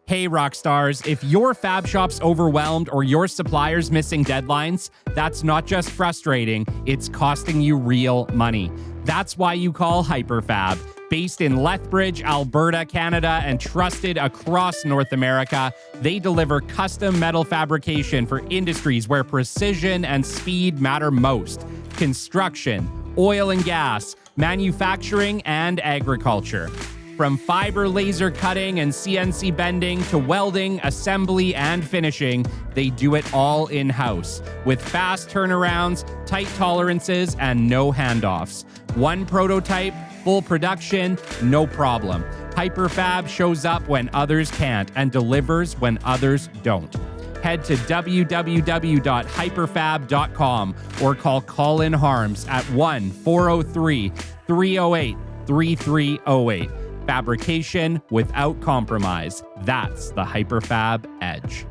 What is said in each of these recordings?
Hey, rock stars, if your fab shop's overwhelmed or your supplier's missing deadlines, that's not just frustrating, it's costing you real money. That's why you call HyperFab. Based in Lethbridge, Alberta, Canada, and trusted across North America, they deliver custom metal fabrication for industries where precision and speed matter most. Construction, oil and gas, manufacturing, and agriculture. From fiber laser cutting and CNC bending to welding, assembly, and finishing, they do it all in-house with fast turnarounds, tight tolerances, and no handoffs. One prototype, full production, no problem. HyperFab shows up when others can't and delivers when others don't. Head to www.hyperfab.com or call Colin Harms at 1-403-308-3308. Fabrication without compromise. That's the HyperFab edge.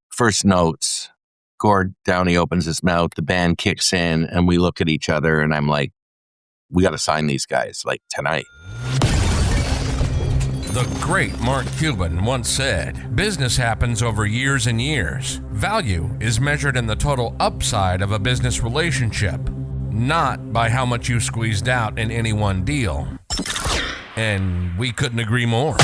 First notes. Gord Downie opens his mouth, the band kicks in, and we look at each other, and I'm like, we got to sign these guys, like, tonight. The great Mark Cuban once said, business happens over years and years. Value is measured in the total upside of a business relationship, not by how much you squeezed out in any one deal. And we couldn't agree more.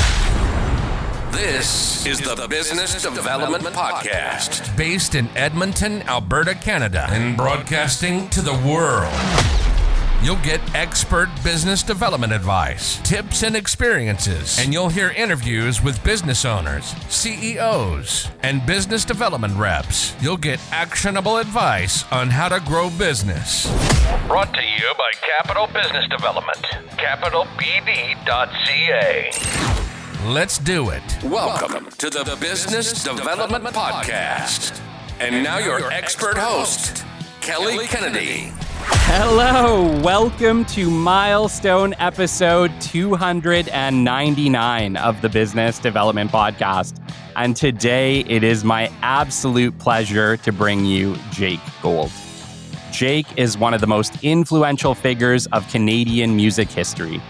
This is the Business Development Podcast, based in Edmonton, Alberta, Canada, and broadcasting to the world. You'll get expert business development advice, tips and experiences, and you'll hear interviews with business owners, CEOs, and business development reps. You'll get actionable advice on how to grow business. Brought to you by Capital Business Development, capitalbd.ca. Let's do it. Welcome to the Business Development Podcast. And now your expert host, Kelly Kennedy. Hello, welcome to milestone episode 299 of the Business Development Podcast. And today it is my absolute pleasure to bring you Jake Gold. Jake is one of the most influential figures of Canadian music history.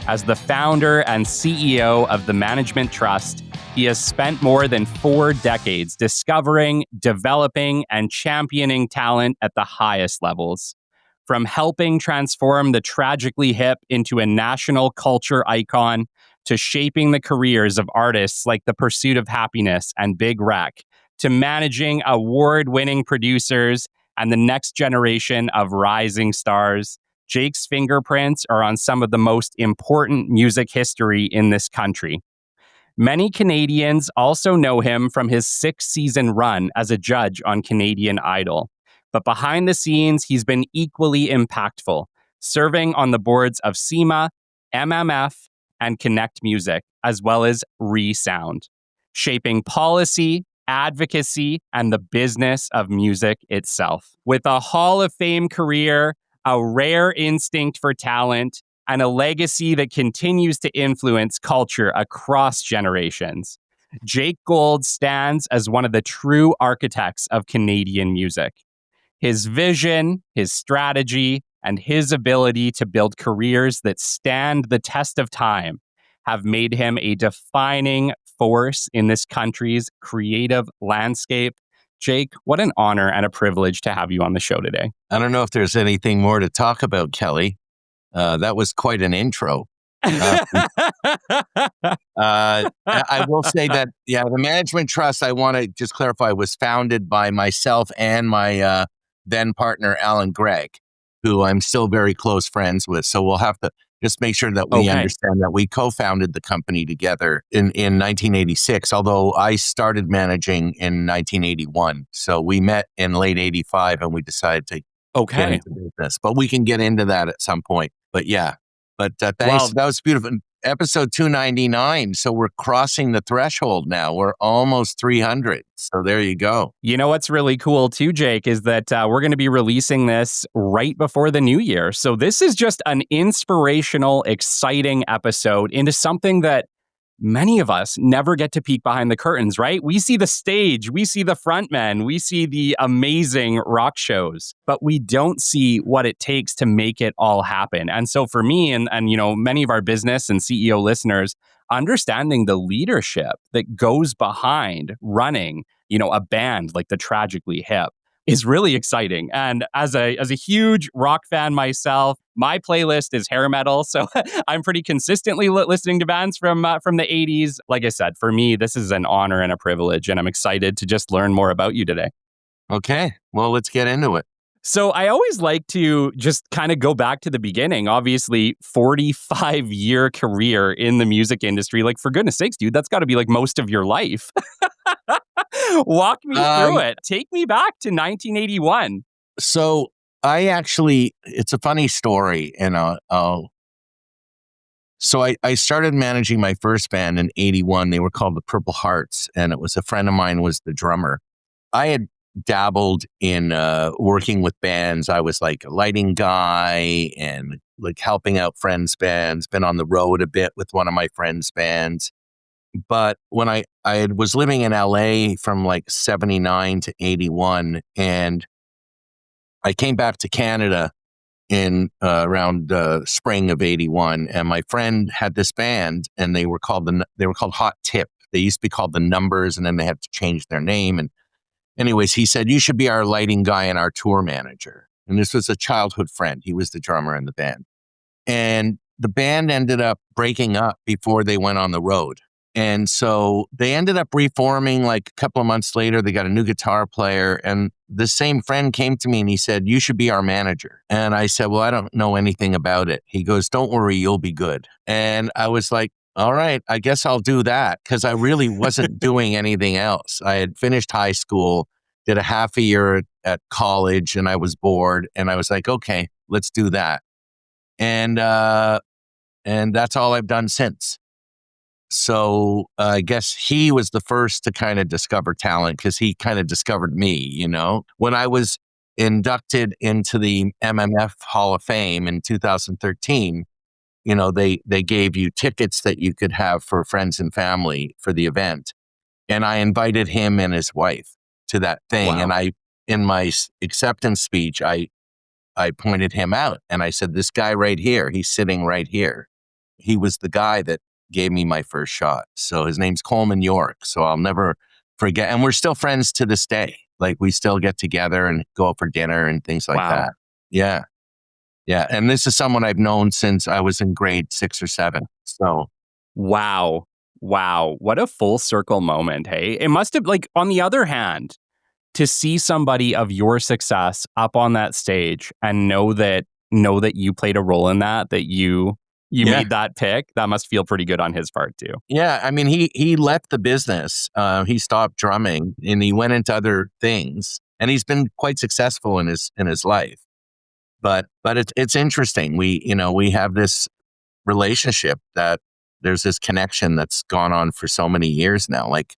As the founder and CEO of the Management Trust, he has spent more than 4 decades discovering, developing, and championing talent at the highest levels. From helping transform the Tragically hip into a national culture icon, to shaping the careers of artists like The Pursuit of Happiness and Big Wreck, to managing award-winning producers and the next generation of rising stars, Jake's fingerprints are on some of the most important music history in this country. Many Canadians also know him from his 6-season run as a judge on Canadian Idol. But behind the scenes, he's been equally impactful, serving on the boards of SEMA, MMF, and Connect Music, as well as ReSound, shaping policy, advocacy, and the business of music itself. With a Hall of Fame career, a rare instinct for talent, and a legacy that continues to influence culture across generations, Jake Gold stands as one of the true architects of Canadian music. His vision, his strategy, and his ability to build careers that stand the test of time have made him a defining force in this country's creative landscape. Jake, what an honor and a privilege to have you on the show today. I don't know if there's anything more to talk about, Kelly. That was quite an intro. I will say that, the Management Trust, I want to just clarify, was founded by myself and my then partner, Alan Gregg, who I'm still very close friends with. So we'll have to just make sure that we understand that we co-founded the company together in 1986, although I started managing in 1981. So we met in late 85 and we decided to get into business. But we can get into that at some point. But thanks. Wow. That was beautiful. Episode 299. So we're crossing the threshold now. We're almost 300. So there you go. You know what's really cool too, Jake, is that we're going to be releasing this right before the new year. So this is just an inspirational, exciting episode into something that many of us never get to peek behind the curtains, right? We see the stage, we see the frontmen, we see the amazing rock shows, but we don't see what it takes to make it all happen. And so for me and many of our business and CEO listeners, understanding the leadership that goes behind running, a band like the Tragically hip is really exciting. And as a huge rock fan myself, my playlist is hair metal, so I'm pretty consistently listening to bands from the 80s. Like I said, for me, this is an honor and a privilege, and I'm excited to just learn more about you today. Okay, well, let's get into it. So I always like to just kind of go back to the beginning. Obviously, 45-year career in the music industry. Like, for goodness sakes, dude, that's got to be like most of your life. Walk me through it. Take me back to 1981. So it's a funny story, and I started managing my first band in 81. They were called the Purple Hearts, and it was a friend of mine was the drummer. I had dabbled in working with bands. I was like a lighting guy and like helping out friends' bands, been on the road a bit with one of my friends' bands. But when I was living in LA from like 79 to 81, and I came back to Canada in around spring of 81, and my friend had this band, and they were called Hot Tip. They used to be called The Numbers, and then they had to change their name. And anyways, he said, "You should be our lighting guy and our tour manager." And this was a childhood friend. He was the drummer in the band. And the band ended up breaking up before they went on the road. And so they ended up reforming like a couple of months later. They got a new guitar player, and the same friend came to me and he said, "You should be our manager." And I said, "Well, I don't know anything about it." He goes, "Don't worry, you'll be good." And I was like, all right, I guess I'll do that, because I really wasn't doing anything else. I had finished high school, did a half a year at college, and I was bored. And I was like, okay, let's do that. And that's all I've done since. So I guess he was the first to kind of discover talent, because he kind of discovered me, When I was inducted into the MMF Hall of Fame in 2013, they gave you tickets that you could have for friends and family for the event. And I invited him and his wife to that thing. Wow. And in my acceptance speech, I pointed him out, and I said, "This guy right here, he's sitting right here. He was the guy that gave me my first shot." So his name's Coleman York. So I'll never forget. And we're still friends to this day. Like, we still get together and go out for dinner and things like that. Yeah. Yeah. And this is someone I've known since I was in grade 6 or 7. So. Wow. What a full circle moment. Hey, it must have, like, on the other hand, to see somebody of your success up on that stage and know that you played a role in that you made that pick, that must feel pretty good on his part too. Yeah, I mean, he left the business. He stopped drumming and he went into other things, and he's been quite successful in his life. But it's interesting. We have this relationship that there's this connection that's gone on for so many years now. Like,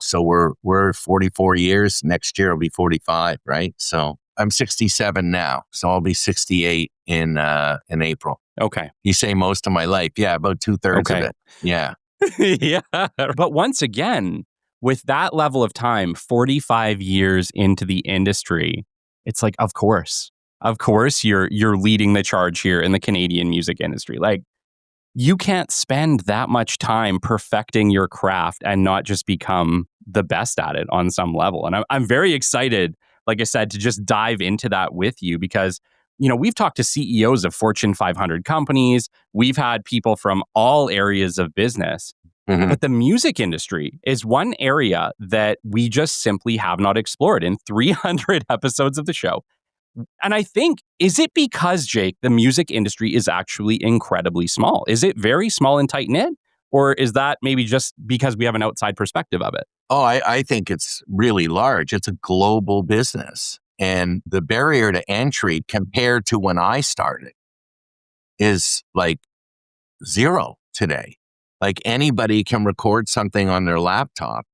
so we're 44 years. Next year will be 45, right? So I'm 67 now, so I'll be 68 in April. Okay. You say most of my life. Yeah, about 2/3 of it. Yeah. Yeah. But once again, with that level of time, 45 years into the industry, it's like, of course you're leading the charge here in the Canadian music industry. Like, you can't spend that much time perfecting your craft and not just become the best at it on some level. And I'm very excited, like I said, to just dive into that with you, because we've talked to CEOs of Fortune 500 companies. We've had people from all areas of business. Mm-hmm. But the music industry is one area that we just simply have not explored in 300 episodes of the show. And I think, is it because, Jake, the music industry is actually incredibly small? Is it very small and tight-knit? Or is that maybe just because we have an outside perspective of it? Oh, I think it's really large. It's a global business. And the barrier to entry compared to when I started is like zero today. Like, anybody can record something on their laptop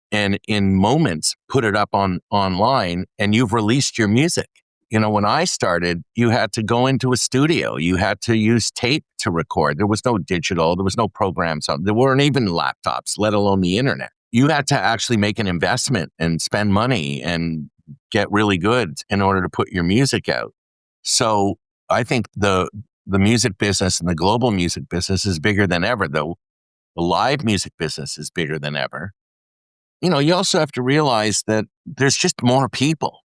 and in moments put it up online, and you've released your music. when I started, you had to go into a studio. You had to use tape to record. There was no digital. There was no programs. There weren't even laptops, let alone the internet. You had to actually make an investment and spend money and get really good in order to put your music out. So I think the music business and the global music business is bigger than ever, though. The live music business is bigger than ever. You also have to realize that there's just more people.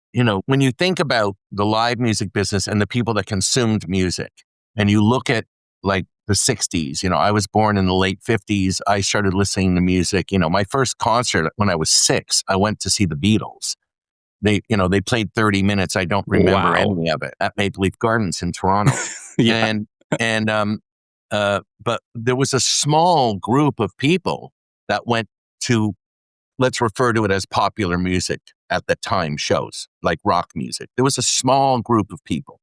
When you think about the live music business and the people that consumed music, and you look at like the 60s, I was born in the late 50s. I started listening to music. My first concert when I was 6, I went to see the Beatles. They played 30 minutes. I don't remember any of it at Maple Leaf Gardens in Toronto. Yeah. But there was a small group of people that went to, let's refer to it as popular music at the time shows, like rock music. There was a small group of people.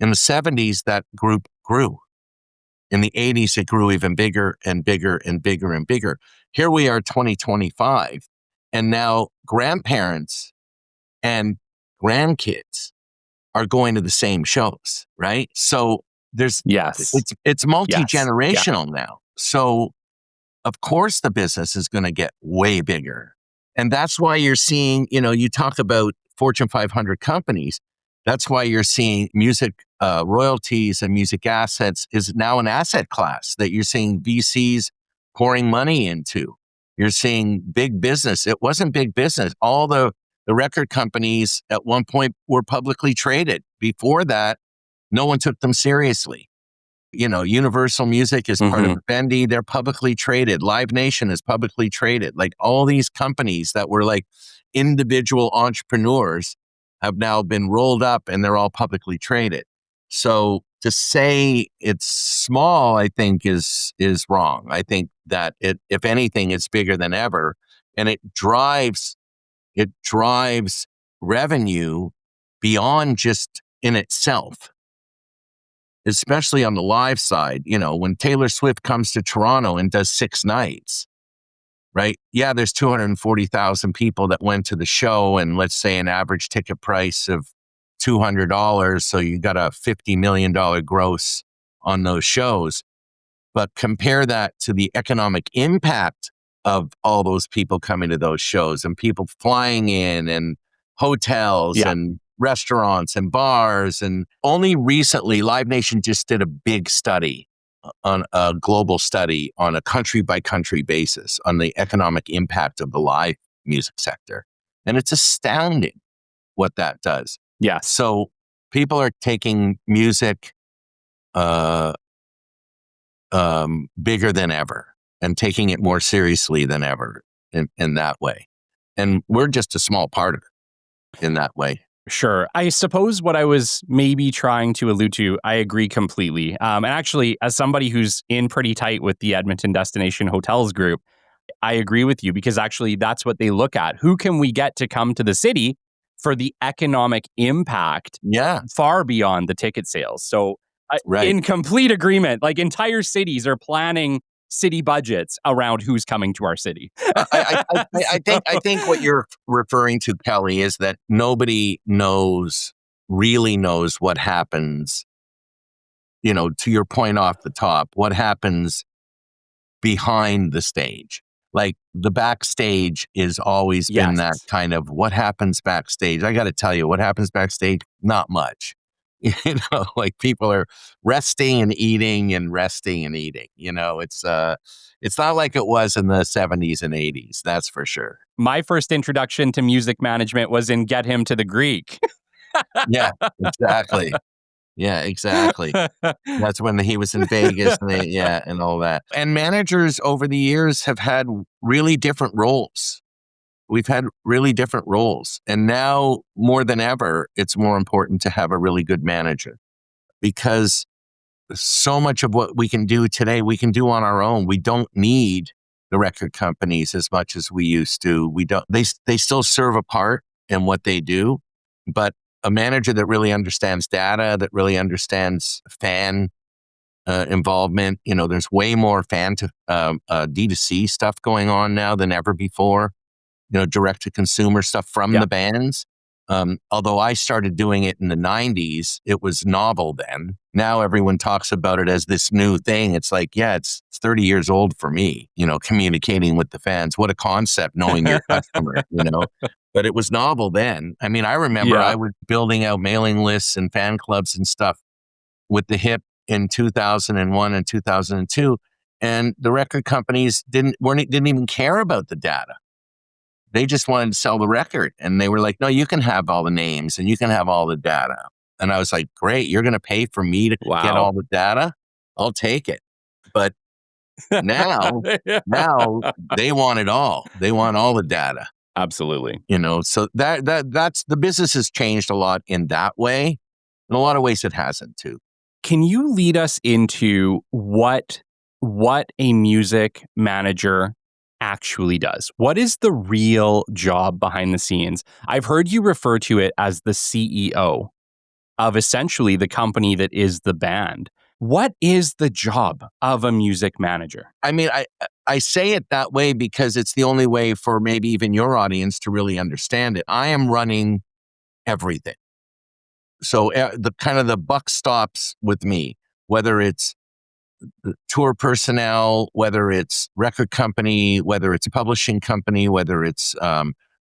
In the 70s, that group grew. In the 80s, it grew even bigger and bigger and bigger and bigger. Here we are, 2025, and now grandparents and grandkids are going to the same shows, right? So it's multi-generational now. So of course the business is going to get way bigger. And that's why you're seeing, you talk about Fortune 500 companies. That's why you're seeing music royalties and music assets is now an asset class that you're seeing VCs pouring money into. You're seeing big business. It wasn't big business. All the record companies at one point were publicly traded. Before that, no one took them seriously. Universal Music is part of Vivendi. They're publicly traded. Live Nation is publicly traded. Like all these companies that were like individual entrepreneurs have now been rolled up and they're all publicly traded. So to say it's small, I think is wrong. I think that if anything, it's bigger than ever, and it drives revenue beyond just in itself. Especially on the live side, when Taylor Swift comes to Toronto and does 6 nights, right? Yeah, there's 240,000 people that went to the show, and let's say an average ticket price of $200. So you got a $50 million gross on those shows. But compare that to the economic impact of all those people coming to those shows and people flying in and hotels and restaurants and bars. And only recently, Live Nation just did a big study, on a global study on a country by country basis on the economic impact of the live music sector. And it's astounding what that does. Yeah. So people are taking music bigger than ever and taking it more seriously than ever in that way. And we're just a small part of it in that way. Sure. I suppose what I was maybe trying to allude to, I agree completely. And actually, as somebody who's in pretty tight with the Edmonton Destination Hotels group, I agree with you because actually that's what they look at. Who can we get to come to the city for the economic impact far beyond the ticket sales? So in complete agreement, like entire cities are planning city budgets around who's coming to our city. I think what you're referring to, Kelly, is that nobody really knows what happens, to your point off the top, what happens behind the stage. Like the backstage is always been that kind of what happens backstage. I got to tell you, what happens backstage, not much. Like people are resting and eating and resting and eating. It's not like it was in the 70s and 80s. That's for sure. My first introduction to music management was in Get Him to the Greek. Yeah, exactly. Yeah, exactly. That's when he was in Vegas and all that. And managers over the years have had really different roles. We've had really different roles. And now more than ever, it's more important to have a really good manager because so much of what we can do today, we can do on our own. We don't need the record companies as much as we used to. They still serve a part in what they do, but a manager that really understands data, that really understands fan involvement. There's way more fan to D2C stuff going on now than ever before. Direct to consumer stuff from the bands. Although I started doing it in the 90s, it was novel then. Now everyone talks about it as this new thing. It's like, yeah, it's 30 years old for me, communicating with the fans. What a concept, knowing your customer. But it was novel then. I mean, I remember Yeah. I was building out mailing lists and fan clubs and stuff with the hip in 2001 and 2002. And the record companies didn't even care about the data. They just wanted to sell the record. And they were like, no, you can have all the names and you can have all the data. And I was like, great, you're going to pay for me to get all the data? I'll take it. But now they want it all. They want all the data. Absolutely. So that's the business has changed a lot in that way. In a lot of ways it hasn't too. Can you lead us into what a music manager actually does? What is the real job behind the scenes? I've heard you refer to it as the CEO of essentially the company that is the band. What is the job of a music manager? I mean, I say it that way because it's the only way for maybe even your audience to really understand it. I am running everything. So the buck stops with me, whether it's tour personnel, whether it's record company, whether it's publishing company, whether it's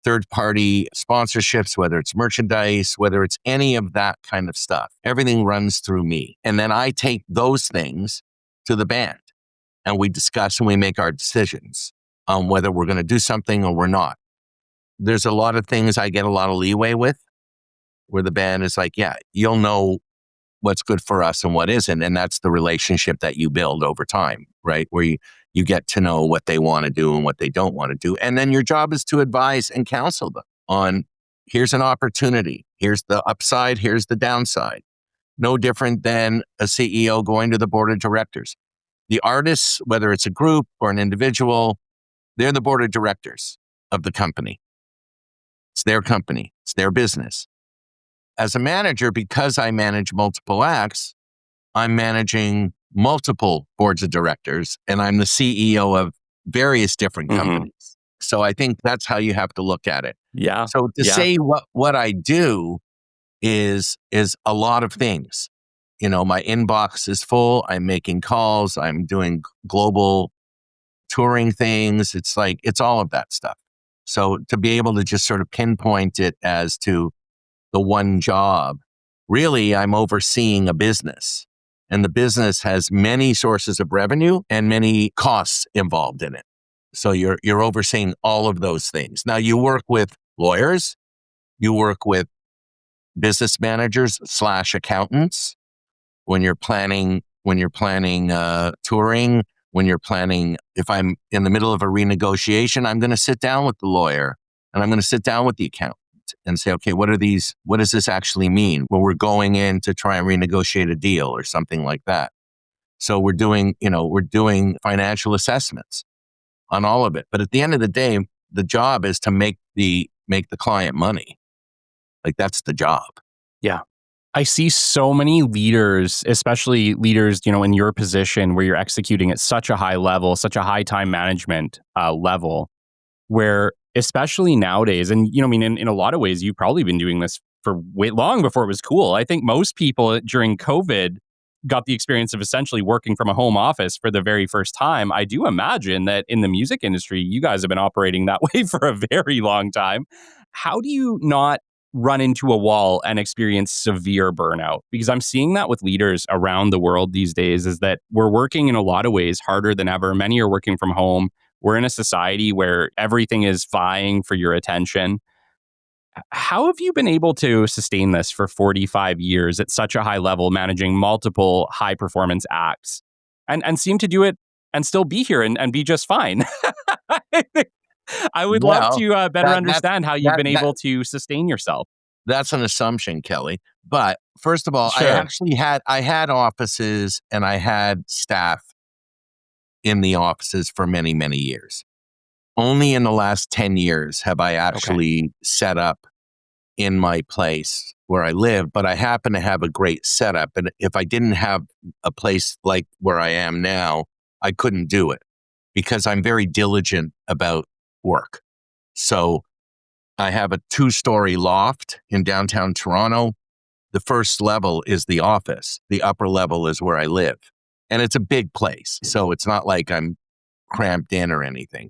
third-party sponsorships, whether it's merchandise, whether it's any of that kind of stuff. Everything runs through me. And then I take those things to the band and we discuss and we make our decisions on whether we're going to do something or we're not. There's a lot of things I get a lot of leeway with where the band is like, yeah, you'll know what's good for us and what isn't. And that's the relationship that you build over time, right? Where you get to know what they want to do and what they don't want to do. And then your job is to advise and counsel them on, here's an opportunity. Here's the upside. Here's the downside. No different than a CEO going to the board of directors. The artists, whether it's a group or an individual, they're the board of directors of the company. It's their company. It's their business. As a manager, because I manage multiple acts, I'm managing multiple boards of directors and I'm the CEO of various different companies. So I think that's how you have to look at it. Yeah. So to say what I do is a lot of things. My inbox is full. I'm making calls. I'm doing global touring things. It's all of that stuff. So to be able to just sort of pinpoint it as to the one job, really, I'm overseeing a business. And the business has many sources of revenue and many costs involved in it. So you're overseeing all of those things. Now you work with lawyers, you work with business managers / accountants when you're planning touring, when you're planning, if I'm in the middle of a renegotiation, I'm going to sit down with the lawyer and I'm going to sit down with the accountant and say, okay, what does this actually mean? Well, we're going in to try and renegotiate a deal or something like that. So we're doing financial assessments on all of it. But at the end of the day, the job is to make the client money. Like that's the job. Yeah. I see so many leaders, especially leaders, in your position where you're executing at such a high level, such a high time management level, where especially nowadays, and in a lot of ways, you've probably been doing this for way long before it was cool. I think most people during COVID got the experience of essentially working from a home office for the very first time. I do imagine that in the music industry, you guys have been operating that way for a very long time. How do you not run into a wall and experience severe burnout? Because I'm seeing that with leaders around the world these days, is that we're working in a lot of ways harder than ever. Many are working from home. We're in a society where everything is vying for your attention. How have you been able to sustain this for 45 years at such a high level, managing multiple high performance acts and seem to do it and still be here and be just fine? I would love to better understand how you've been able to sustain yourself. That's an assumption, Kelly. But first of all, Sure. I had offices and I had staff in the offices for many, many years. Only in the last 10 years have I actually set up in my place where I live, but I happen to have a great setup. And if I didn't have a place like where I am now, I couldn't do it because I'm very diligent about work. So I have a 2-story loft in downtown Toronto. The first level is the office. The upper level is where I live. And it's a big place. So it's not like I'm cramped in or anything.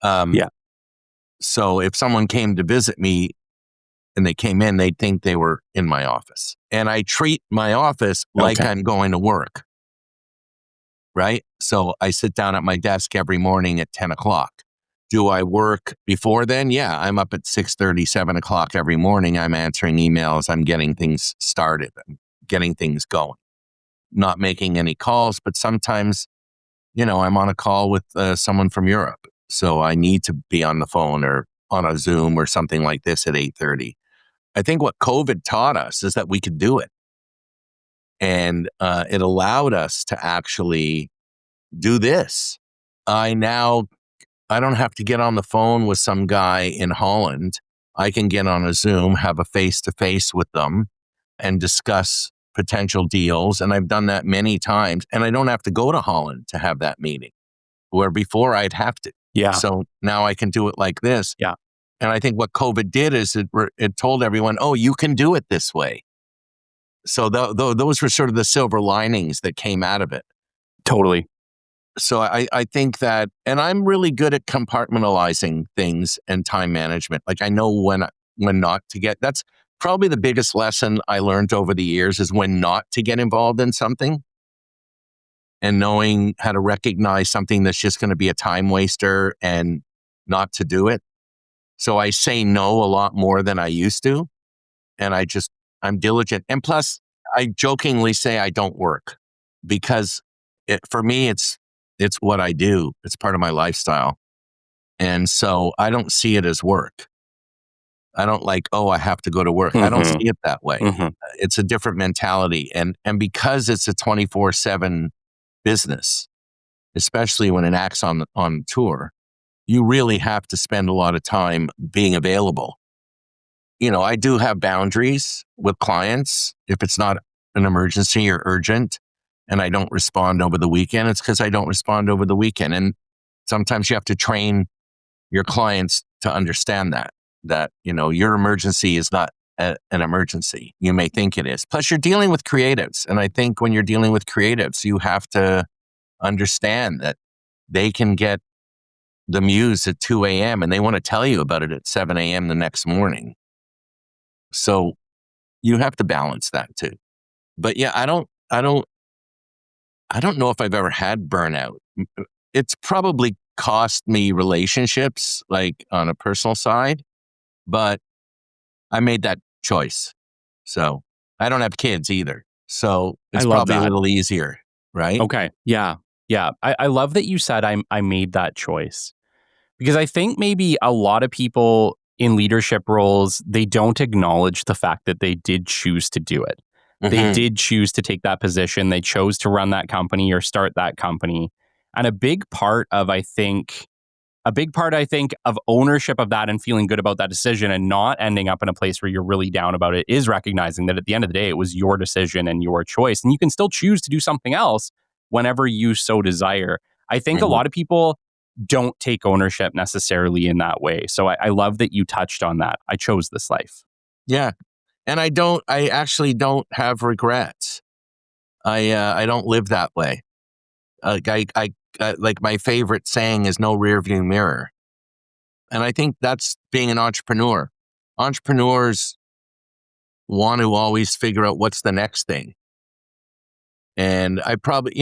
Yeah. So if someone came to visit me and they came in, they'd think they were in my office. And I treat my office like Okay. I'm going to work, right? So I sit down at my desk every morning at 10 o'clock. Do I work before then? Yeah, I'm up at 6:30, 7 o'clock every morning. I'm answering emails. I'm getting things started. I'm getting things going. Not making any calls, but sometimes, I'm on a call with someone from Europe. So I need to be on the phone or on a Zoom or something like this at 8:30. I think what COVID taught us is that we could do it. And it allowed us to actually do this. I don't have to get on the phone with some guy in Holland. I can get on a Zoom, have a face-to-face with them and discuss potential deals. And I've done that many times. And I don't have to go to Holland to have that meeting, where before I'd have to. Yeah. So now I can do it like this. Yeah. And I think what COVID did is it told everyone, oh, you can do it this way. So those were sort of the silver linings that came out of it. Totally. So I think that, and I'm really good at compartmentalizing things and time management. Like I know when not to get, that's probably the biggest lesson I learned over the years is when not to get involved in something and knowing how to recognize something that's just going to be a time waster and not to do it. So I say no a lot more than I used to. And I'm diligent. And plus I jokingly say I don't work because for me, it's what I do. It's part of my lifestyle. And so I don't see it as work. I don't like, oh, I have to go to work. I don't see it that way. It's a different mentality. And because it's a 24/7 business, especially when it acts on tour, you really have to spend a lot of time being available. I do have boundaries with clients. If it's not an emergency or urgent and I don't respond over the weekend, it's because I don't respond over the weekend. And sometimes you have to train your clients to understand that your emergency is not an emergency. You may think it is. Plus, you're dealing with creatives. And I think when you're dealing with creatives, you have to understand that they can get the muse at 2 a.m. and they want to tell you about it at 7 a.m. the next morning. So you have to balance that too. But yeah, I don't know if I've ever had burnout. It's probably cost me relationships, like on a personal side, but I made that choice. So I don't have kids either. So it's probably a little easier, right? Okay. Yeah. Yeah. I love that you said I made that choice, because I think maybe a lot of people in leadership roles, they don't acknowledge the fact that they did choose to do it. They did choose to take that position. They chose to run that company or start that company. And a big part, I think, of ownership of that and feeling good about that decision and not ending up in a place where you're really down about it is recognizing that at the end of the day, it was your decision and your choice. And you can still choose to do something else whenever you so desire. I think a lot of people don't take ownership necessarily in that way. So I love that you touched on that. I chose this life. Yeah. And I actually don't have regrets. I don't live that way. Like my favorite saying is no rearview mirror. And I think that's being an entrepreneur. Entrepreneurs want to always figure out what's the next thing. And I probably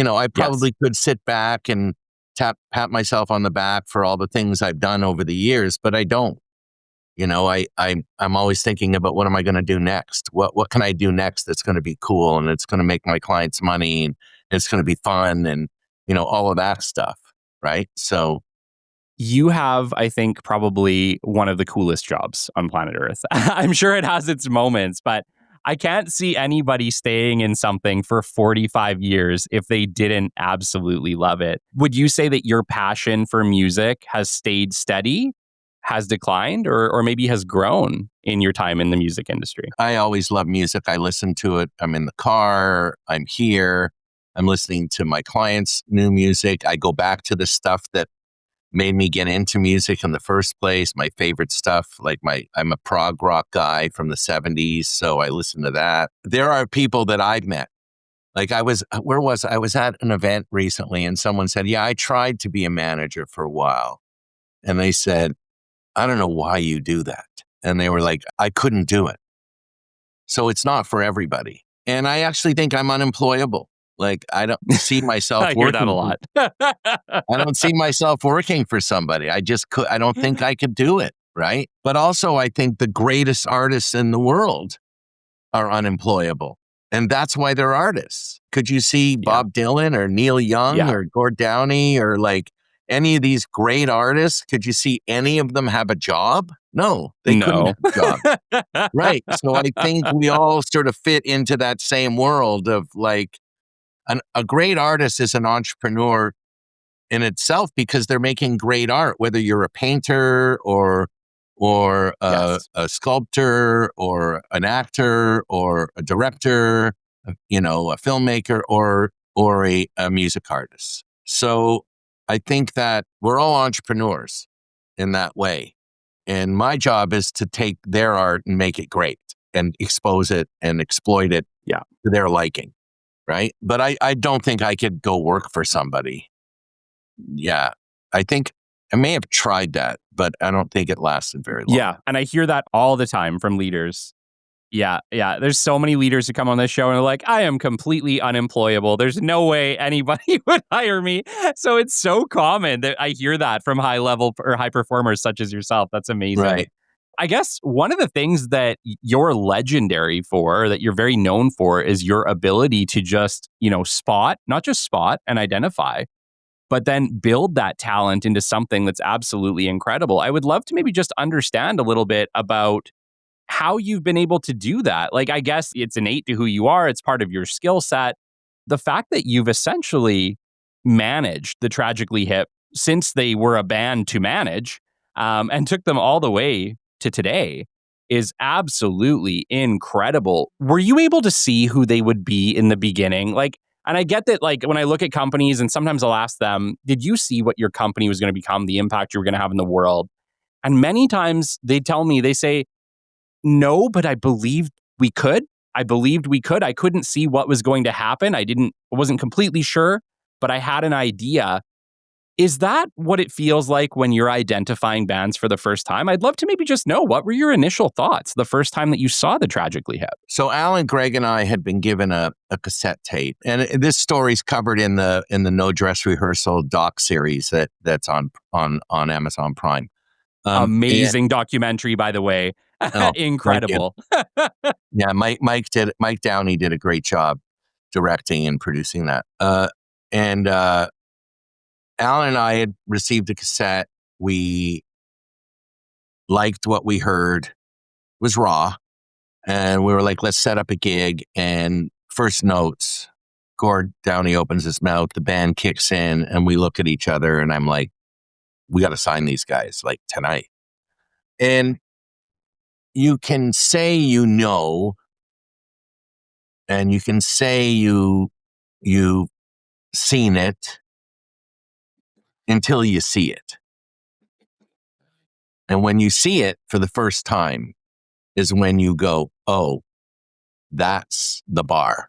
could sit back and pat myself on the back for all the things I've done over the years, but I don't. I'm always thinking about what am I going to do next? What can I do next that's going to be cool and it's going to make my clients money and it's going to be fun and all of that stuff, right? So you have, I think, probably one of the coolest jobs on planet Earth. I'm sure it has its moments, but I can't see anybody staying in something for 45 years if they didn't absolutely love it. Would you say that your passion for music has stayed steady, has declined, or maybe has grown in your time in the music industry? I always love music. I listen to it. I'm in the car. I'm here. I'm listening to my clients' new music. I go back to the stuff that made me get into music in the first place. My favorite stuff, I'm a prog rock guy from the 70s, so I listen to that. There are people that I've met. I was at an event recently and someone said, yeah, I tried to be a manager for a while. And they said, I don't know why you do that. And they were like, I couldn't do it. So it's not for everybody. And I actually think I'm unemployable. I don't see myself I working. hear that a lot. I don't see myself working for somebody. I don't think I could do it. Right. But also I think the greatest artists in the world are unemployable. And that's why they're artists. Could you see Bob Dylan or Neil Young or Gord Downie or any of these great artists? Could you see any of them have a job? No, they couldn't have a job. Right. So I think we all sort of fit into that same world of a great artist is an entrepreneur in itself because they're making great art, whether you're a painter or a sculptor or an actor or a director, a filmmaker or a music artist. So I think that we're all entrepreneurs in that way. And my job is to take their art and make it great and expose it and exploit it to their liking. Right. But I don't think I could go work for somebody. Yeah. I think I may have tried that, but I don't think it lasted very long. Yeah. And I hear that all the time from leaders. Yeah. There's so many leaders who come on this show and are like, I am completely unemployable. There's no way anybody would hire me. So it's so common that I hear that from high level or high performers such as yourself. That's amazing. Right. I guess one of the things that you're legendary for, that you're very known for, is your ability to just, not just spot and identify, but then build that talent into something that's absolutely incredible. I would love to maybe just understand a little bit about how you've been able to do that. I guess it's innate to who you are. It's part of your skill set. The fact that you've essentially managed the Tragically Hip since they were a band to manage, and took them all the way to today is absolutely incredible. Were you able to see who they would be in the beginning? And I get that, when I look at companies and sometimes I'll ask them, did you see what your company was going to become, the impact you were going to have in the world? And many times they tell me, they say, no, but I believed we could. I couldn't see what was going to happen. I wasn't completely sure, but I had an idea. Is that what it feels like when you're identifying bands for the first time? I'd love to maybe just know, what were your initial thoughts the first time that you saw the Tragically Hip? So Alan, Greg, and I had been given a cassette tape, and this story's covered in the No Dress Rehearsal doc series that's on Amazon Prime. Amazing documentary, by the way. Oh, incredible. Yeah, Mike Downie did a great job directing and producing that. And Alan and I had received a cassette. We liked what we heard. It was raw. And we were like, let's set up a gig. And first notes, Gord Downie opens his mouth, the band kicks in, and we look at each other, and I'm like, we got to sign these guys tonight. And you can say and you can say you've seen it until you see it. And when you see it for the first time is when you go, oh, that's the bar.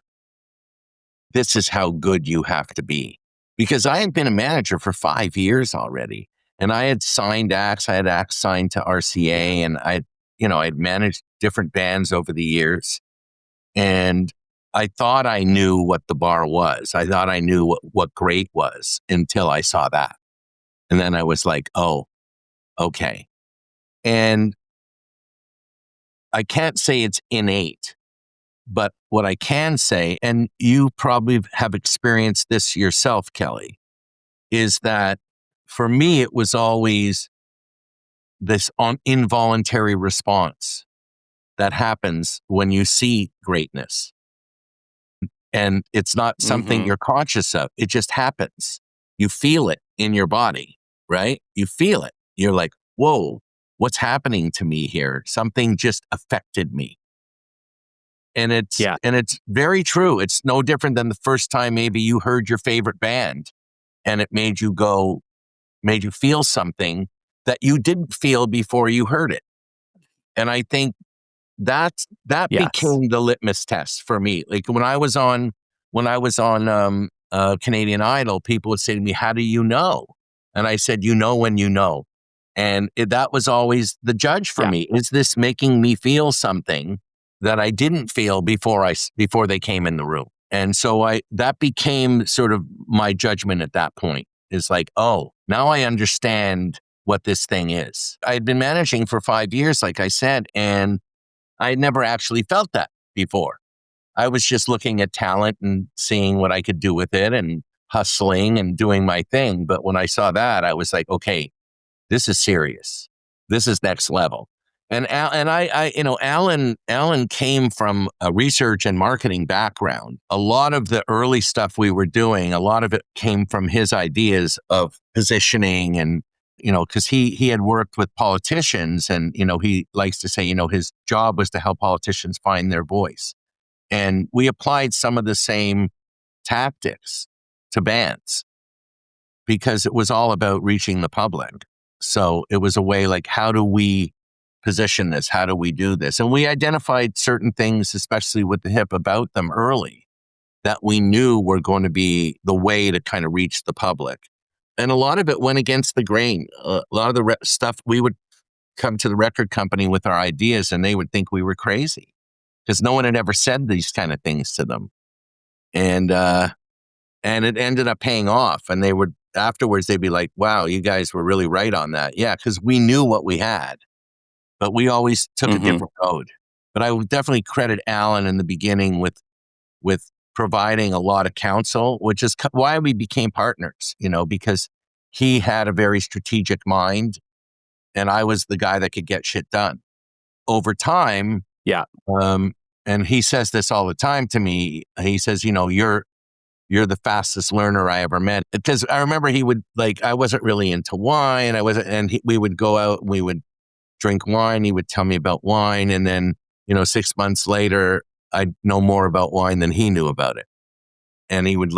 This is how good you have to be. Because I had been a manager for 5 years already. And I had signed acts. I had acts signed to RCA, and I'd managed different bands over the years. And I thought I knew what the bar was. I thought I knew what great was until I saw that. And then I was like, oh, okay. And I can't say it's innate, but what I can say, and you probably have experienced this yourself, Kelly, is that for me, it was always this involuntary response that happens when you see greatness. And it's not something you're conscious of. It just happens. You feel it in your body, right? You feel it. You're like, whoa, what's happening to me here? Something just affected me. And it's very true. It's no different than the first time maybe you heard your favorite band and it made you go, made you feel something that you didn't feel before you heard it. And I think that Yes. became the litmus test for me. Like when I was on Canadian Idol, people would say to me, "How do you know?" And I said, "You know when you know." And that was always the judge for Yeah. me. Is this making me feel something that I didn't feel before they came in the room? And so that became sort of my judgment at that point. Is like, oh, now I understand what this thing is. I had been managing for 5 years, like I said, and I had never actually felt that before. I was just looking at talent and seeing what I could do with it and hustling and doing my thing. But when I saw that, I was like, okay, this is serious. This is next level. And Alan came from a research and marketing background. A lot of the early stuff we were doing, a lot of it came from his ideas of positioning and, because he had worked with politicians and, he likes to say, his job was to help politicians find their voice. And we applied some of the same tactics to bands because it was all about reaching the public. So it was a way like, how do we position this? How do we do this? And we identified certain things, especially with the hip, about them early that we knew were going to be the way to kind of reach the public. And a lot of it went against the grain. A lot of the stuff, we would come to the record company with our ideas and they would think we were crazy because no one had ever said these kind of things to them. And it ended up paying off. And they would, afterwards, they'd be like, wow, you guys were really right on that. Yeah, because we knew what we had, but we always took a different road. But I would definitely credit Alan in the beginning with providing a lot of counsel, which is why we became partners, because he had a very strategic mind and I was the guy that could get shit done. Over time, and he says this all the time to me, he says, you're the fastest learner I ever met. Because I remember he would I wasn't really into wine. We would go out and we would drink wine. He would tell me about wine. And then, 6 months later, I'd know more about wine than he knew about it. And he would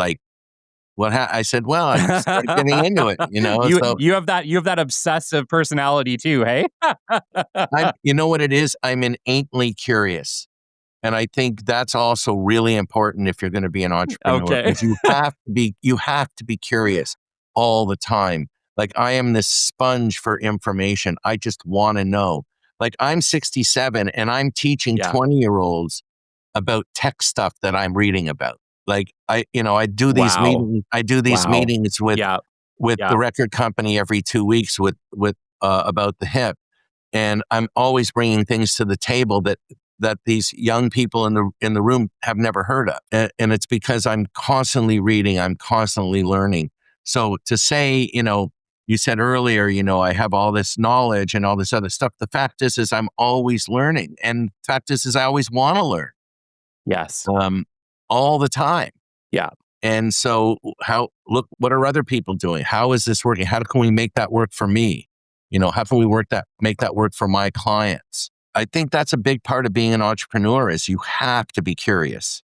I said, well, I started getting into it, You have that obsessive personality too, hey? You know what it is? I'm innately curious. And I think that's also really important if you're going to be an entrepreneur. Okay. Because you have to be curious all the time. Like I am this sponge for information. I just want to know. Like I'm 67 and I'm teaching 20-year-olds about tech stuff that I'm reading about. Like I do these meetings. I do these meetings with the record company every 2 weeks with about the hip. And I'm always bringing things to the table that these young people in the room have never heard of. And it's because I'm constantly reading, I'm constantly learning. So to say, you said earlier, I have all this knowledge and all this other stuff. The fact is I'm always learning. And the fact is I always want to learn. Yes. All the time. Yeah. And so look, what are other people doing? How is this working? How can we make that work for me? How can we make that work for my clients? I think that's a big part of being an entrepreneur is you have to be curious.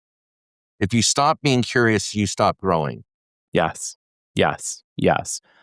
If you stop being curious, you stop growing. Yes.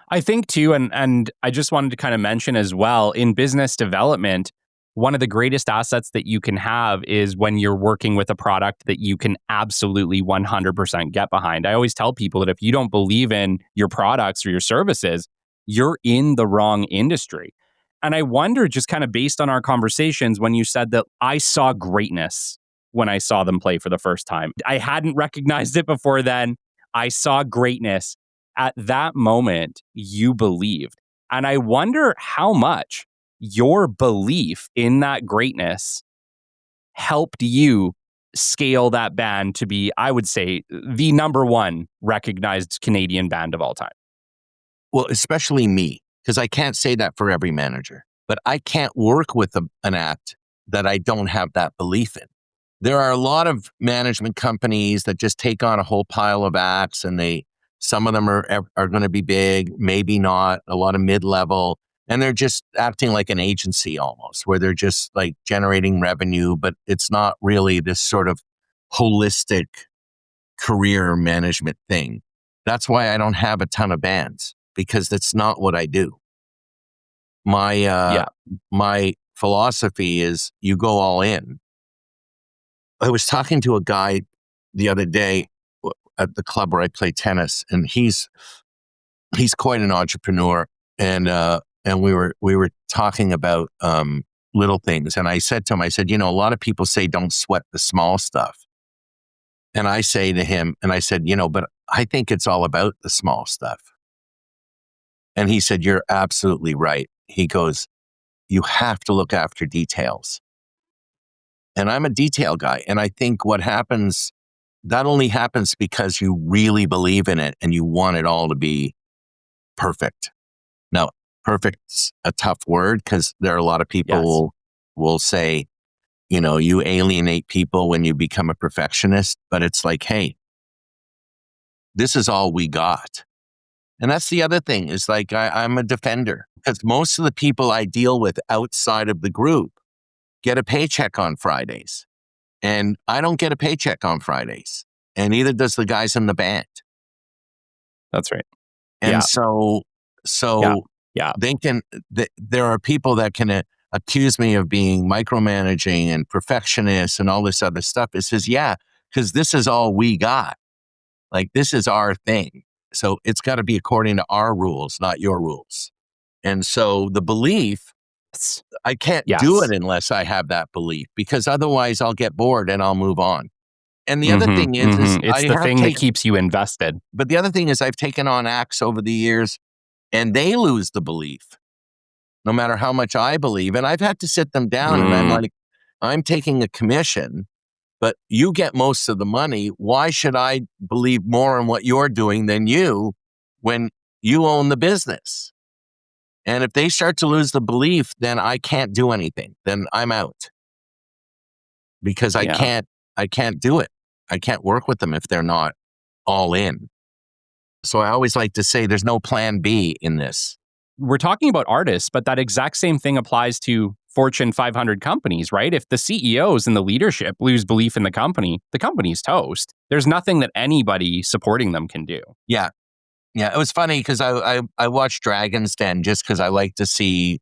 I think too, and I just wanted to kind of mention as well, in business development, one of the greatest assets that you can have is when you're working with a product that you can absolutely 100% get behind. I always tell people that if you don't believe in your products or your services, you're in the wrong industry. And I wonder, just kind of based on our conversations, when you said that I saw greatness when I saw them play for the first time. I hadn't recognized it before then. I saw greatness. At that moment, you believed. And I wonder how much your belief in that greatness helped you scale that band to be, I would say, the number one recognized Canadian band of all time. Well, especially me, because I can't say that for every manager, but I can't work with an act that I don't have that belief in. There are a lot of management companies that just take on a whole pile of acts and some of them are going to be big, maybe not, a lot of mid-level, and they're just acting like an agency almost, where they're just like generating revenue, but it's not really this sort of holistic career management thing. That's why I don't have a ton of bands. because that's not what I do. My Yeah. my philosophy is you go all in. I was talking to a guy the other day at the club where I play tennis, and he's quite an entrepreneur, and we were talking about little things, and I said to him, I said, a lot of people say don't sweat the small stuff, and I say to him, and I said, but I think it's all about the small stuff, and he said, you're absolutely right. He goes, you have to look after details, and I'm a detail guy, and I think what happens, that only happens because you really believe in it and you want it all to be perfect. Now, perfect's a tough word because there are a lot of people will say, you alienate people when you become a perfectionist, but it's like, hey, this is all we got. And that's the other thing is like, I'm a defender because most of the people I deal with outside of the group get a paycheck on Fridays. And I don't get a paycheck on Fridays. And neither does the guys in the band. That's right. And Yeah. so Yeah. there are people that can accuse me of being micromanaging and perfectionist and all this other stuff. It says, yeah, because this is all we got. Like, this is our thing. So it's got to be according to our rules, not your rules. And so the belief, I can't do it unless I have that belief, because otherwise I'll get bored and I'll move on. And the other thing is it's the thing that keeps you invested. But the other thing is I've taken on acts over the years and they lose the belief, no matter how much I believe. And I've had to sit them down and I'm like, I'm taking a commission, but you get most of the money. Why should I believe more in what you're doing than you when you own the business? And if they start to lose the belief, then I can't do anything. Then I'm out because I can't do it. I can't work with them if they're not all in. So I always like to say there's no plan B in this. We're talking about artists, but that exact same thing applies to Fortune 500 companies, right? If the CEOs and the leadership lose belief in the company's toast. There's nothing that anybody supporting them can do. Yeah. Yeah. It was funny because I watched Dragon's Den just because I like to see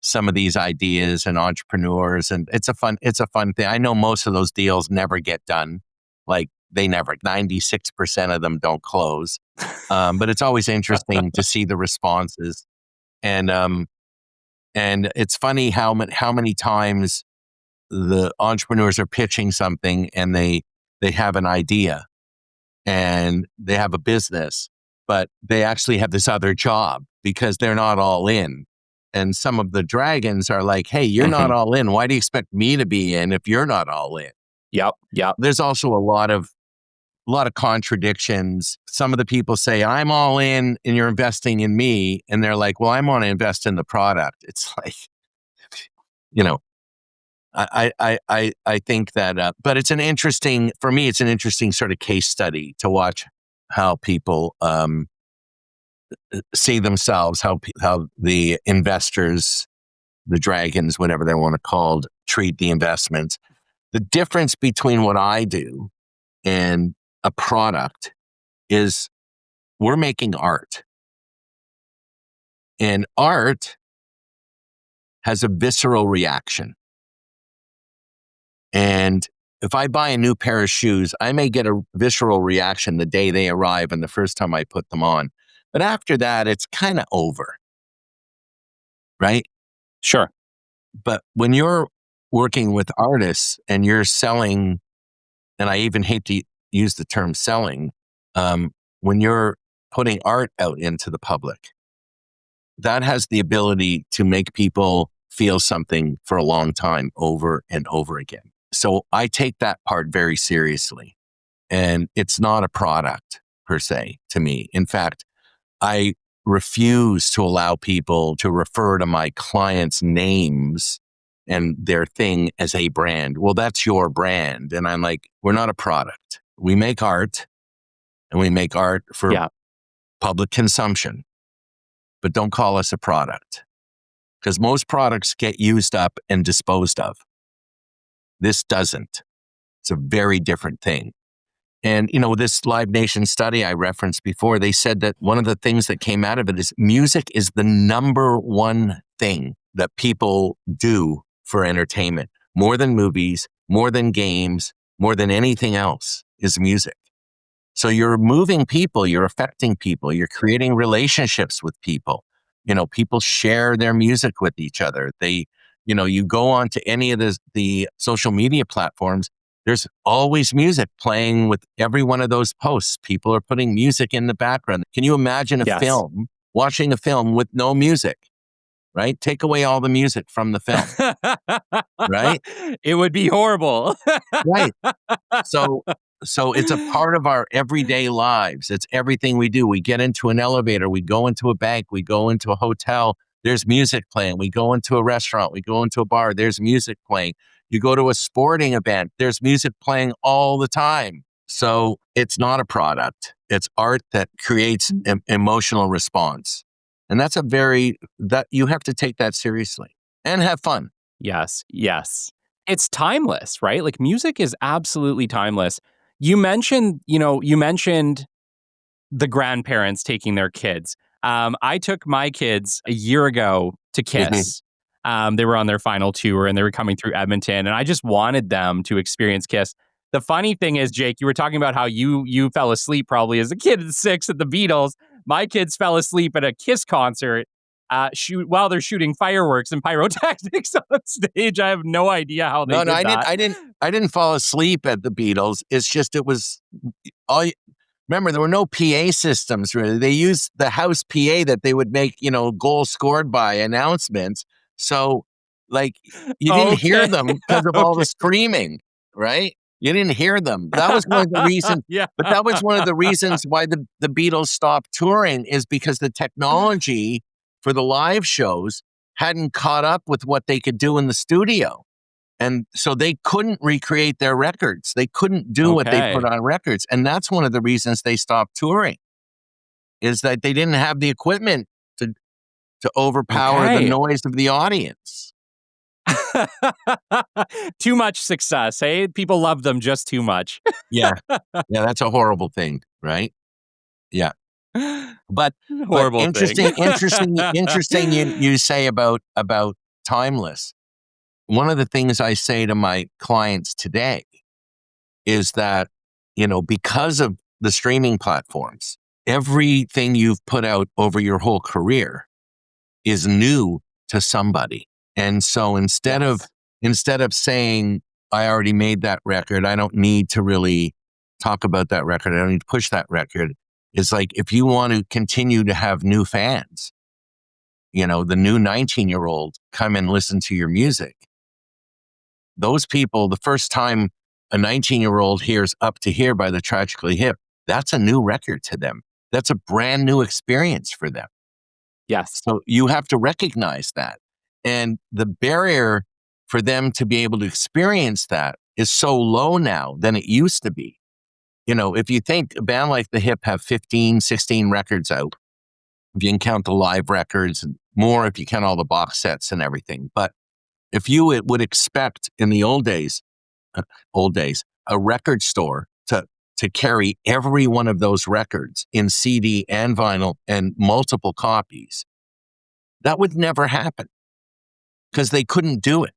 some of these ideas and entrepreneurs, and it's a fun thing. I know most of those deals never get done. Like, they never, 96% of them don't close. But it's always interesting to see the responses. And it's funny how many times the entrepreneurs are pitching something and they have an idea and they have a business, but they actually have this other job because they're not all in. And some of the dragons are like, hey, you're not all in. Why do you expect me to be in if you're not all in? Yep. There's also a lot of contradictions. Some of the people say, I'm all in and you're investing in me. And they're like, well, I want to invest in the product. It's like, I think that, but it's for me, it's an interesting sort of case study to watch how people see themselves, how the investors, the dragons, whatever they want to call, treat the investments. The difference between what I do and a product is we're making art. And art has a visceral reaction. And if I buy a new pair of shoes, I may get a visceral reaction the day they arrive and the first time I put them on. But after that, it's kind of over. Right? Sure. But when you're working with artists and you're selling, and I even hate to use the term selling, when you're putting art out into the public, that has the ability to make people feel something for a long time over and over again. So I take that part very seriously. And it's not a product per se to me. In fact, I refuse to allow people to refer to my clients' names and their thing as a brand. Well, that's your brand. And I'm like, we're not a product. We make art, and we make art for public consumption, but don't call us a product, because most products get used up and disposed of. This doesn't. It's a very different thing. And, this Live Nation study I referenced before, they said that one of the things that came out of it is music is the number one thing that people do for entertainment. More than movies, more than games, more than anything else is music. So you're moving people, you're affecting people, you're creating relationships with people. People share their music with each other. You go on to any of the social media platforms, there's always music playing with every one of those posts. People are putting music in the background. Can you imagine watching a film with no music, right? Take away all the music from the film, right? It would be horrible. Right. So it's a part of our everyday lives. It's everything we do. We get into an elevator, we go into a bank, we go into a hotel, there's music playing. We go into a restaurant, we go into a bar, there's music playing. You go to a sporting event, there's music playing all the time. So it's not a product. It's art that creates an emotional response. And that you have to take that seriously and have fun. Yes. It's timeless, right? Like music is absolutely timeless. You mentioned the grandparents taking their kids. I took my kids a year ago to Kiss. They were on their final tour and they were coming through Edmonton, and I just wanted them to experience Kiss. The funny thing is, Jake, you were talking about how you fell asleep probably as a kid at 6 at the Beatles. My kids fell asleep at a Kiss concert while they're shooting fireworks and pyrotechnics on stage. I have no idea how they did that. I didn't fall asleep at the Beatles. It's just it was all. Remember, there were no PA systems really. They used the house PA that they would make, goals scored by announcements. So, you didn't hear them because of all the screaming, right? You didn't hear them. That was one of the reasons. But that was one of the reasons why the Beatles stopped touring, is because the technology for the live shows hadn't caught up with what they could do in the studio. And so they couldn't recreate their records. They couldn't do what they put on records. And that's one of the reasons they stopped touring, is that they didn't have the equipment to overpower the noise of the audience. Too much success, hey? People love them just too much. Yeah, that's a horrible thing, right? Yeah. But interesting you say about timeless. One of the things I say to my clients today is that, because of the streaming platforms, everything you've put out over your whole career is new to somebody. And so instead of saying, I already made that record, I don't need to really talk about that record, I don't need to push that record. It's like, if you want to continue to have new fans, the new 19-year-old come and listen to your music. Those people, the first time a 19-year-old hears Up to Here by the Tragically Hip, that's a new record to them. That's a brand new experience for them. Yes. So you have to recognize that. And the barrier for them to be able to experience that is so low now than it used to be. If you think a band like The Hip have 15, 16 records out, if you can count the live records, and more if you count all the box sets and everything. But if you would expect in the old days, a record store to carry every one of those records in CD and vinyl and multiple copies, that would never happen because they couldn't do it.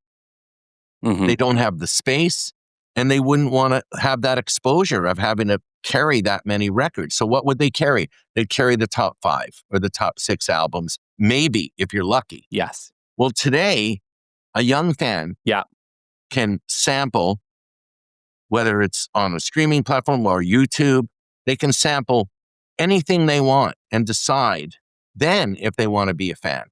Mm-hmm. They don't have the space, and they wouldn't want to have that exposure of having to carry that many records. So what would they carry? They'd carry the top 5 or the top 6 albums, maybe, if you're lucky. Yes. Well, today, a young fan can sample, whether it's on a streaming platform or YouTube, they can sample anything they want and decide then if they want to be a fan.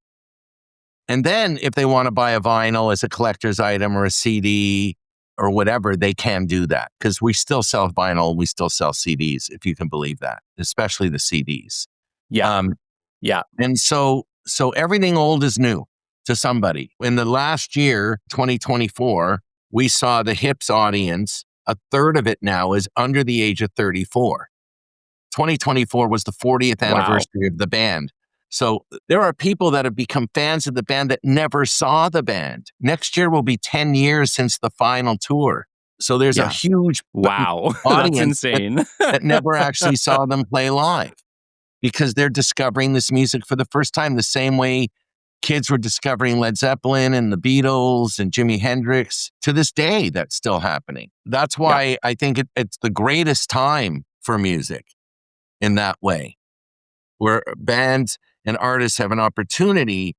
And then if they want to buy a vinyl as a collector's item or a CD or whatever, they can do that, because we still sell vinyl, we still sell CDs, if you can believe that, especially the CDs. Yeah. And so everything old is new to somebody. In the last year, 2024, we saw the Hips audience, a third of it now is under the age of 34. 2024 was the 40th anniversary of the band. So there are people that have become fans of the band that never saw the band. Next year will be 10 years since the final tour. So there's a Yeah. huge Wow. That's audience insane. that never actually saw them play live because they're discovering this music for the first time, the same way kids were discovering Led Zeppelin and the Beatles and Jimi Hendrix. To this day, that's still happening. That's why I think it's the greatest time for music in that way, where bands and artists have an opportunity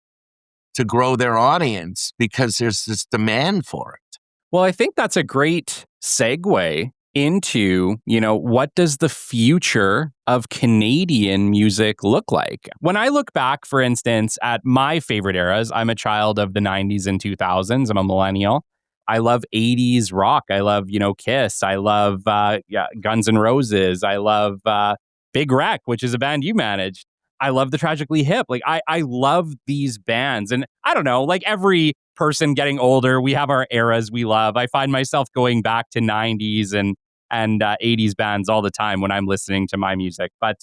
to grow their audience because there's this demand for it. Well, I think that's a great segue into, what does the future of Canadian music look like? When I look back, for instance, at my favorite eras, I'm a child of the 90s and 2000s. I'm a millennial. I love 80s rock. I love, Kiss. I love Guns N' Roses. I love Big Wreck, which is a band you managed. I love the Tragically Hip. Like, I love these bands. And I don't know, like every person getting older, we have our eras we love. I find myself going back to 90s and 80s bands all the time when I'm listening to my music. But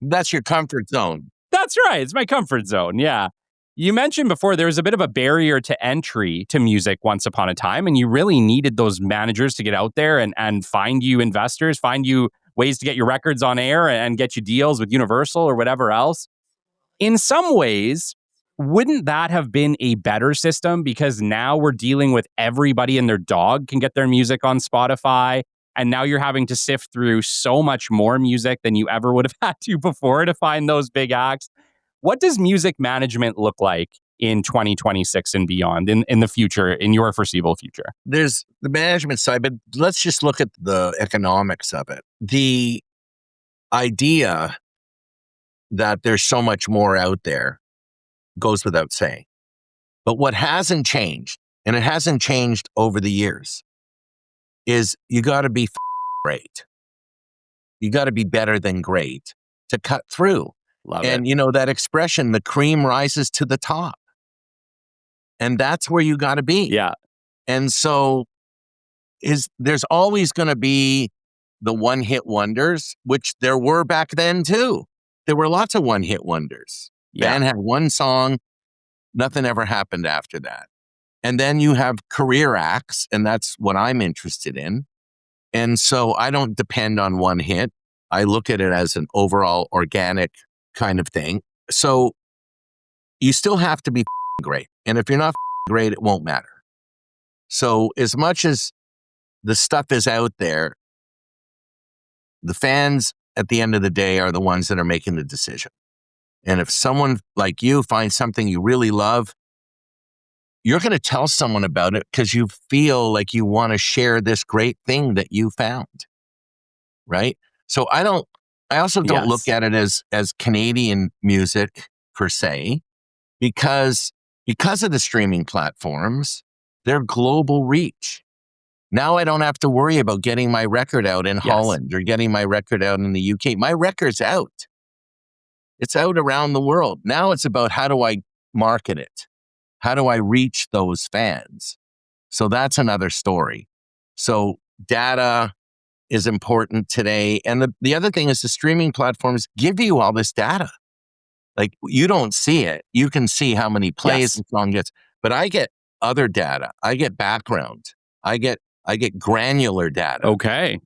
that's your comfort zone. That's right. It's my comfort zone. Yeah. You mentioned before there was a bit of a barrier to entry to music once upon a time, and you really needed those managers to get out there and find you investors, find you ways to get your records on air and get you deals with Universal or whatever else. In some ways, wouldn't that have been a better system? Because now we're dealing with everybody and their dog can get their music on Spotify. And now you're having to sift through so much more music than you ever would have had to before to find those big acts. What does music management look like in 2026 and beyond, in the future, in your foreseeable future? There's the management side, but let's just look at the economics of it. The idea that there's so much more out there goes without saying. But what hasn't changed, and it hasn't changed over the years, is you got to be great. You got to be better than great to cut through. Love it. And that expression, the cream rises to the top. And that's where you got to be. Yeah. And so there's always going to be the one-hit wonders, which there were back then too. There were lots of one-hit wonders. Yeah. Band had one song, nothing ever happened after that. And then you have career acts, and that's what I'm interested in. And so I don't depend on one hit. I look at it as an overall organic kind of thing. So you still have to be great. And if you're not great, it won't matter. So as much as the stuff is out there, the fans at the end of the day are the ones that are making the decision. And if someone like you finds something you really love, you're going to tell someone about it because you feel like you want to share this great thing that you found. Right? So I also don't look at it as Canadian music per se, because of the streaming platforms, they're global reach. Now I don't have to worry about getting my record out in Holland or getting my record out in the UK. My record's out. It's out around the world. Now it's about how do I market it? How do I reach those fans? So that's another story. So data is important today. And the other thing is the streaming platforms give you all this data. Like you don't see it. You can see how many plays the song gets, but I get other data. I get background. I get granular data. Okay.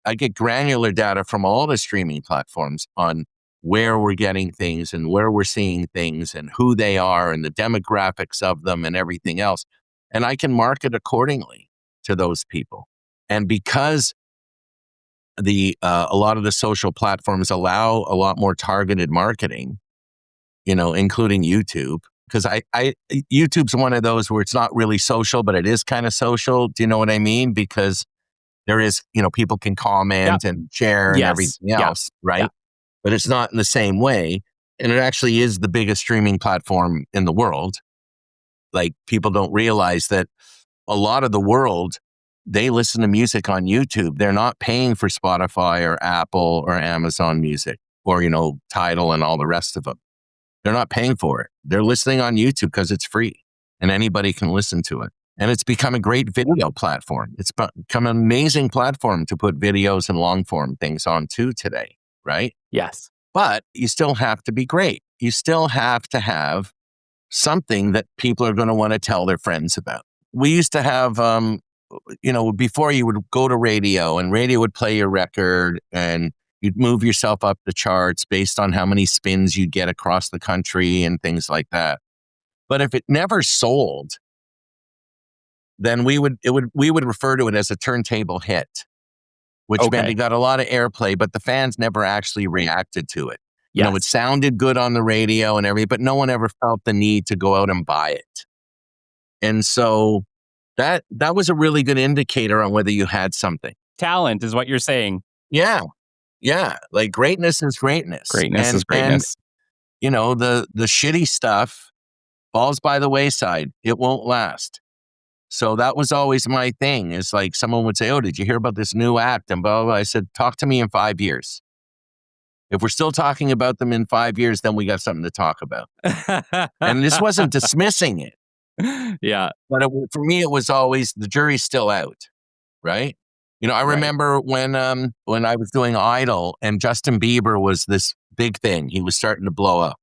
I get granular data from all the streaming platforms on where we're getting things and where we're seeing things and who they are and the demographics of them and everything else. And I can market accordingly to those people. And because a lot of the social platforms allow a lot more targeted marketing, including YouTube, because YouTube's one of those where it's not really social, but it is kind of social. Do you know what I mean? Because there is, people can comment and share and everything else, right? Yeah. But it's not in the same way. And it actually is the biggest streaming platform in the world. Like people don't realize that a lot of the world, they listen to music on YouTube. They're not paying for Spotify or Apple or Amazon Music or, Tidal and all the rest of them. They're not paying for it. They're listening on YouTube because it's free and anybody can listen to it. And it's become a great video platform. It's become an amazing platform to put videos and long form things on too today, right? Yes. But you still have to be great. You still have to have something that people are going to want to tell their friends about. We used to have before you would go to radio and radio would play your record and you'd move yourself up the charts based on how many spins you'd get across the country and things like that. But if it never sold, then we would refer to it as a turntable hit, which meant it got a lot of airplay, but the fans never actually reacted to it. Yes. It sounded good on the radio and everything, but no one ever felt the need to go out and buy it. And so that was a really good indicator on whether you had something. Talent is what you're saying. Yeah. Yeah. Like greatness is greatness. Greatness is greatness. And, the shitty stuff falls by the wayside. It won't last. So that was always my thing. Is like someone would say, "Oh, did you hear about this new act?" And blah, blah, blah. I said, "Talk to me in 5 years. If we're still talking about them in 5 years, then we got something to talk about." And this wasn't dismissing it. Yeah. But for me, it was always the jury's still out, right? I remember when I was doing Idol and Justin Bieber was this big thing. He was starting to blow up.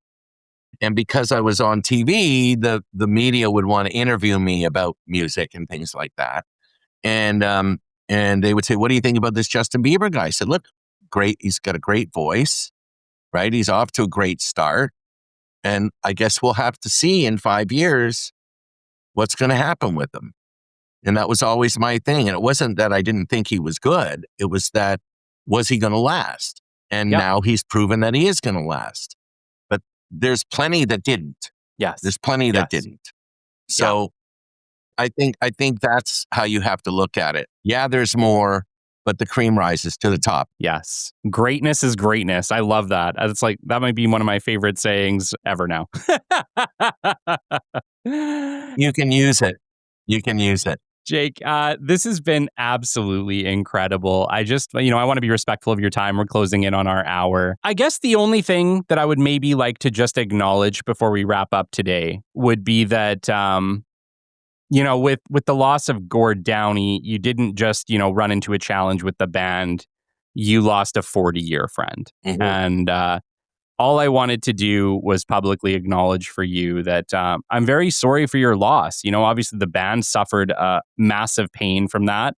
And because I was on TV, the media would want to interview me about music and things like that. And they would say, "What do you think about this Justin Bieber guy?" I said, "Look, great. He's got a great voice, right? He's off to a great start. And I guess we'll have to see in 5 years what's going to happen with him." And that was always my thing. And it wasn't that I didn't think he was good. It was that, was he going to last? And now he's proven that he is going to last. But there's plenty that didn't. Yes. There's plenty that didn't. So I think that's how you have to look at it. Yeah, there's more, but the cream rises to the top. Yes. Greatness is greatness. I love that. It's like, that might be one of my favorite sayings ever now. You can use it. Jake, this has been absolutely incredible. I just, I want to be respectful of your time. We're closing in on our hour. I guess the only thing that I would maybe like to just acknowledge before we wrap up today would be that, with the loss of Gord Downie, you didn't just, run into a challenge with the band. You lost a 40-year friend. Mm-hmm. And all I wanted to do was publicly acknowledge for you that I'm very sorry for your loss. Obviously the band suffered massive pain from that,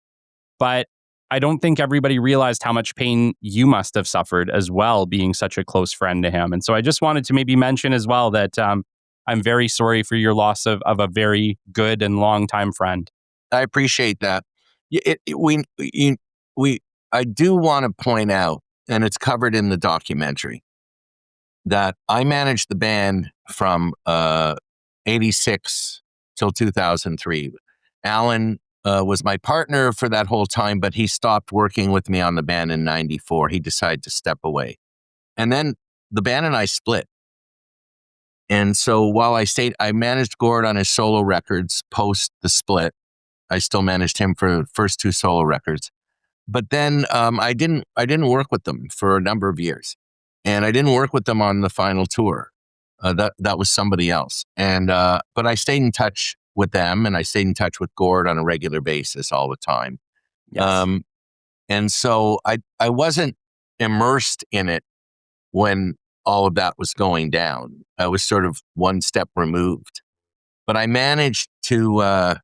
but I don't think everybody realized how much pain you must have suffered as well, being such a close friend to him. And so I just wanted to maybe mention as well that I'm very sorry for your loss of a very good and longtime friend. I appreciate that. I do want to point out, and it's covered in the documentary, that I managed the band from 86 till 2003. Alan was my partner for that whole time, but he stopped working with me on the band in 94. He decided to step away. And then the band and I split. And so while I managed Gord on his solo records post the split. I still managed him for the first 2 solo records. But then I didn't work with them for a number of years. And I didn't work with them on the final tour. That was somebody else. And but I stayed in touch with them, and I stayed in touch with Gord on a regular basis all the time. Yes. And so I wasn't immersed in it when all of that was going down. I was sort of one step removed. But I managed to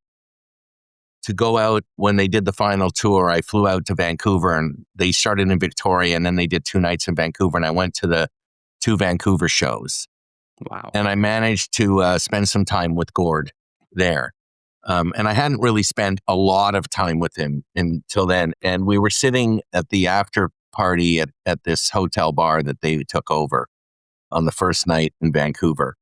go out when they did the final tour. I flew out to Vancouver, and they started in Victoria, and then they did 2 nights in Vancouver, and I went to the 2 Vancouver shows. Wow. And I managed to spend some time with Gord there. And I hadn't really spent a lot of time with him until then. And we were sitting at the after party at this hotel bar that they took over on the first night in Vancouver.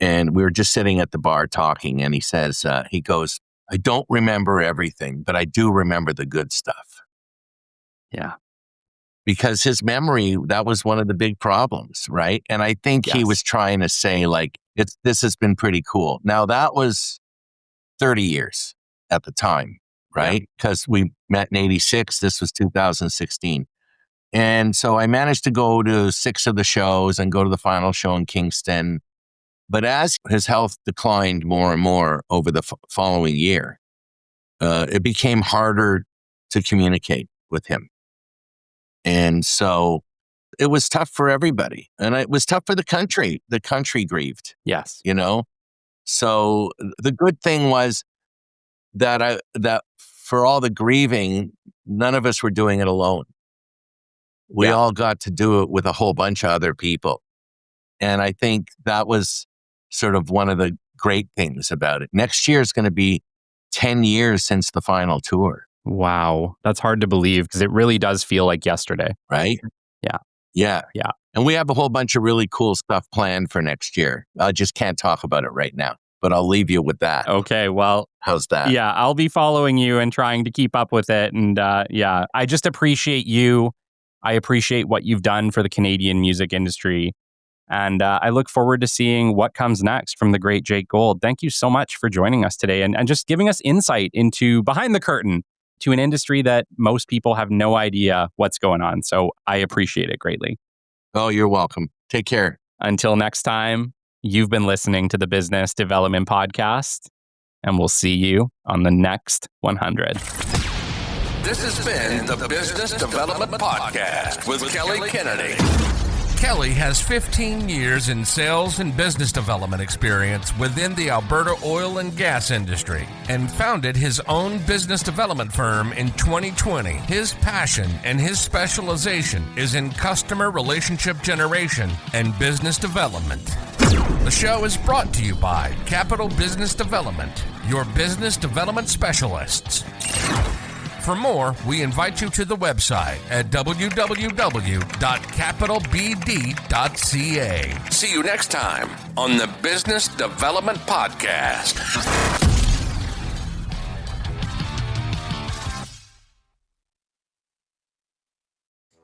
And we were just sitting at the bar talking, and he says, he goes, "I don't remember everything, but I do remember the good stuff." Yeah. Because his memory, that was one of the big problems, right? And I think he was trying to say, like, this has been pretty cool. Now, that was 30 years at the time, right? Because we met in 86. This was 2016. And so I managed to go to 6 of the shows and go to the final show in Kingston. But as his health declined more and more over the following year, it became harder to communicate with him. And so it was tough for everybody. And it was tough for the country. The country grieved. Yes. So the good thing was that for all the grieving, none of us were doing it alone. We all got to do it with a whole bunch of other people. And I think that was sort of one of the great things about it. Next year is going to be 10 years since the final tour. Wow. That's hard to believe because it really does feel like yesterday. Right? Yeah. Yeah. Yeah. And we have a whole bunch of really cool stuff planned for next year. I just can't talk about it right now, but I'll leave you with that. Okay. Well, how's that? Yeah. I'll be following you and trying to keep up with it. And I just appreciate you. I appreciate what you've done for the Canadian music industry. And I look forward to seeing what comes next from the great Jake Gold. Thank you so much for joining us today and just giving us insight into behind the curtain to an industry that most people have no idea what's going on. So I appreciate it greatly. Oh, you're welcome. Take care. Until next time, you've been listening to the Business Development Podcast, and we'll see you on the next 100. This has been the Business Development Podcast with Kelly Kennedy. Kelly has 15 years in sales and business development experience within the Alberta oil and gas industry and founded his own business development firm in 2020. His passion and his specialization is in customer relationship generation and business development. The show is brought to you by Capital Business Development, your business development specialists. For more, we invite you to the website at www.capitalbd.ca. See you next time on the Business Development Podcast.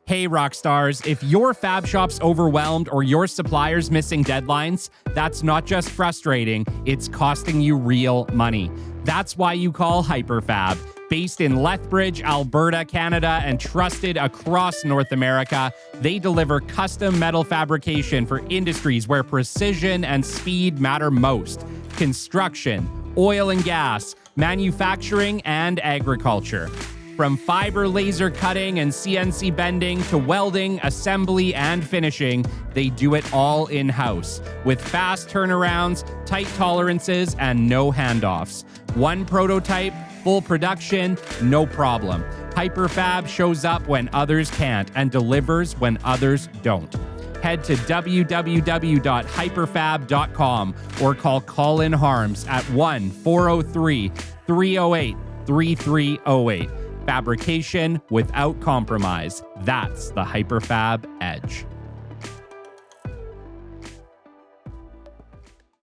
Hey, rock stars, if your fab shop's overwhelmed or your supplier's missing deadlines, that's not just frustrating, it's costing you real money. That's why you call HyperFab. Based in Lethbridge, Alberta, Canada, and trusted across North America, they deliver custom metal fabrication for industries where precision and speed matter most. Construction, oil and gas, manufacturing, and agriculture. From fiber laser cutting and CNC bending to welding, assembly, and finishing, they do it all in-house with fast turnarounds, tight tolerances, and no handoffs. One prototype, full production, no problem. HyperFab shows up when others can't and delivers when others don't. Head to www.hyperfab.com or call Colin Harms at 1-403-308-3308. Fabrication without compromise. That's the HyperFab edge.